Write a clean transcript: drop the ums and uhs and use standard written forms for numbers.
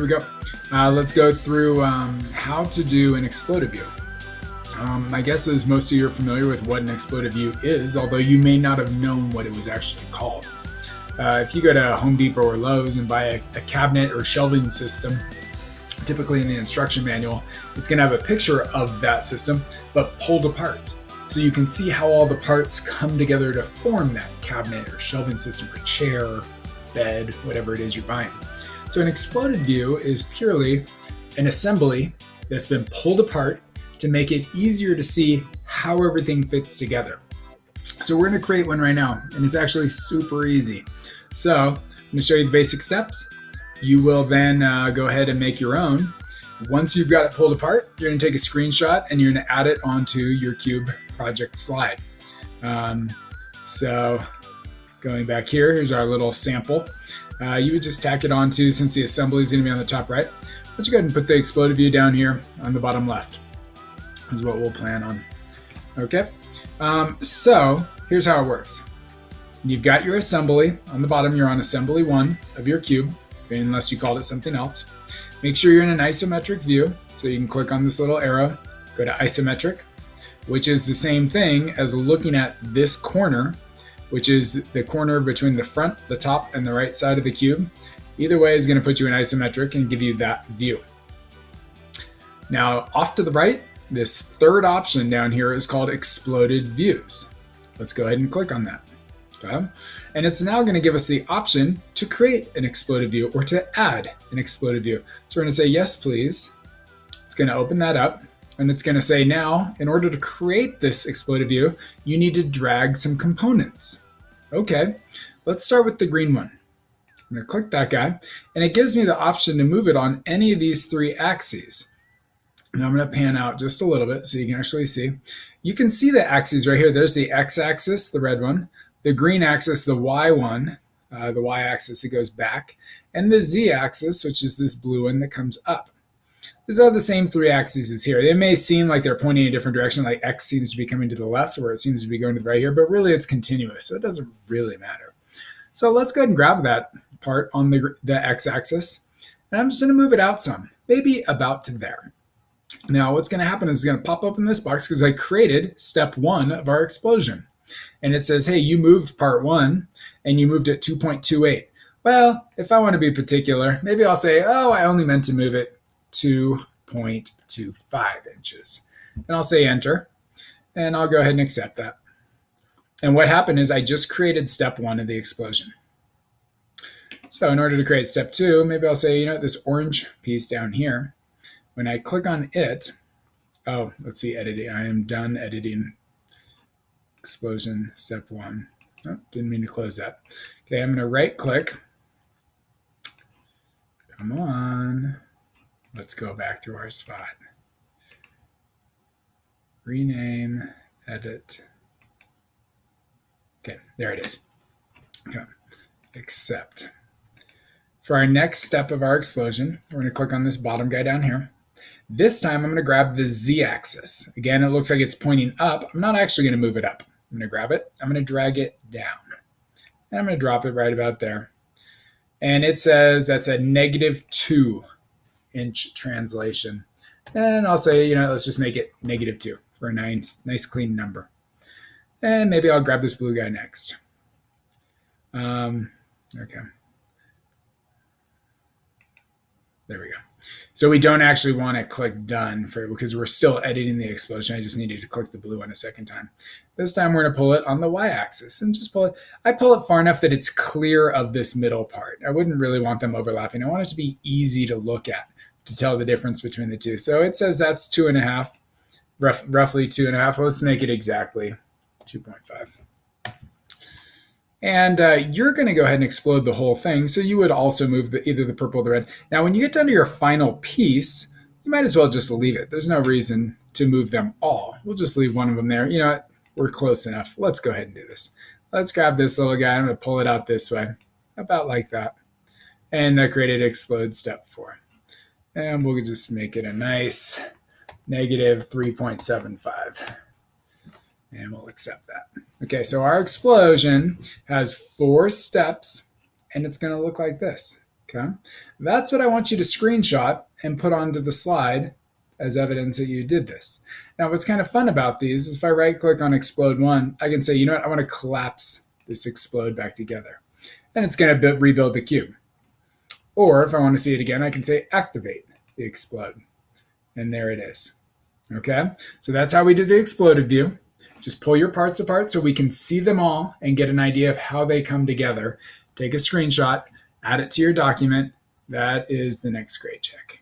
here we go. Let's go through how to do an exploded view. My guess is most of you are familiar with what an exploded view is, although you may not have known what it was actually called. If you go to Home Depot or Lowe's and buy a cabinet or shelving system, typically in the instruction manual, it's going to have a picture of that system, but pulled apart. So you can see how all the parts come together to form that cabinet or shelving system or chair, bed, whatever it is you're buying. So an exploded view is purely an assembly that's been pulled apart to make it easier to see how everything fits together. So we're going to create one right now, and it's actually super easy. So I'm going to show you the basic steps. You will then go ahead and make your own. Once you've got it pulled apart, you're going to take a screenshot and you're going to add it onto your cube project slide. So going back here, here's our little sample. You would just tack it onto, since the assembly is going to be on the top right, but you go ahead and put the exploded view down here on the bottom left is what we'll plan on. Okay, so here's how it works. You've got your assembly. On the bottom, you're on assembly 1 of your cube, unless you called it something else. Make sure you're in an isometric view, so you can click on this little arrow, go to isometric, which is the same thing as looking at this corner, which is the corner between the front, the top, and the right side of the cube. Either way is going to put you in isometric and give you that view. Now, off to the right, this third option down here is called exploded views. Let's go ahead and click on that. Okay. And it's now going to give us the option to create an exploded view or to add an exploded view. So we're going to say, yes, please. It's going to open that up. And it's going to say, now, in order to create this exploded view, you need to drag some components. Okay, let's start with the green one. I'm going to click that guy, and it gives me the option to move it on any of these 3 axes. Now I'm going to pan out just a little bit so you can actually see. You can see the axes right here. There's the x-axis, the red one, the green axis, the y one, the y-axis that goes back, and the z-axis, which is this blue one that comes up. These are the same 3 axes as here. They may seem like they're pointing in a different direction, like X seems to be coming to the left, or it seems to be going to the right here, but really it's continuous, so it doesn't really matter. So let's go ahead and grab that part on the X-axis, and I'm just going to move it out some, maybe about to there. Now what's going to happen is it's going to pop up in this box because I created step 1 of our explosion. And it says, hey, you moved part 1, and you moved it 2.28. Well, if I want to be particular, maybe I'll say, oh, I only meant to move it 2.25 inches. And I'll say enter, and I'll go ahead and accept that. And what happened is I just created step 1 of the explosion. So in order to create step 2, maybe I'll say, this orange piece down here, when I click on it, oh, let's see, editing. I am done editing explosion step 1. Oh, didn't mean to close that. Okay, I'm going to right click. Come on. Let's go back to our spot. Rename, edit. Okay, there it is. Okay, accept. For our next step of our explosion, we're going to click on this bottom guy down here. This time I'm going to grab the z-axis. Again, it looks like it's pointing up. I'm not actually going to move it up. I'm going to grab it. I'm going to drag it down. And I'm going to drop it right about there. And it says that's a -2 inch translation. And I'll say, let's just make it -2 for a nice clean number. And maybe I'll grab this blue guy next. Okay. There we go. So we don't actually want to click done because we're still editing the explosion. I just needed to click the blue one a second time. This time we're going to pull it on the y-axis and just pull it. I pull it far enough that it's clear of this middle part. I wouldn't really want them overlapping. I want it to be easy to look at to tell the difference between the two. So it says that's 2.5, roughly 2.5. Let's make it exactly 2.5. And you're going to go ahead and explode the whole thing. So you would also move either the purple or the red. Now, when you get down to your final piece, you might as well just leave it. There's no reason to move them all. We'll just leave one of them there. You know what? We're close enough. Let's go ahead and do this. Let's grab this little guy. I'm going to pull it out this way, about like that. And that created explode step 4. And we'll just make it a nice -3.75. And we'll accept that. Okay, so our explosion has 4 steps, and it's going to look like this. Okay, that's what I want you to screenshot and put onto the slide as evidence that you did this. Now, what's kind of fun about these is if I right click on explode one, I can say, you know what, I want to collapse this explode back together. And it's going to rebuild the cube. Or if I want to see it again, I can say activate the explode. And there it is. Okay, so that's how we did the exploded view. Just pull your parts apart so we can see them all and get an idea of how they come together. Take a screenshot, add it to your document. That is the next grade check.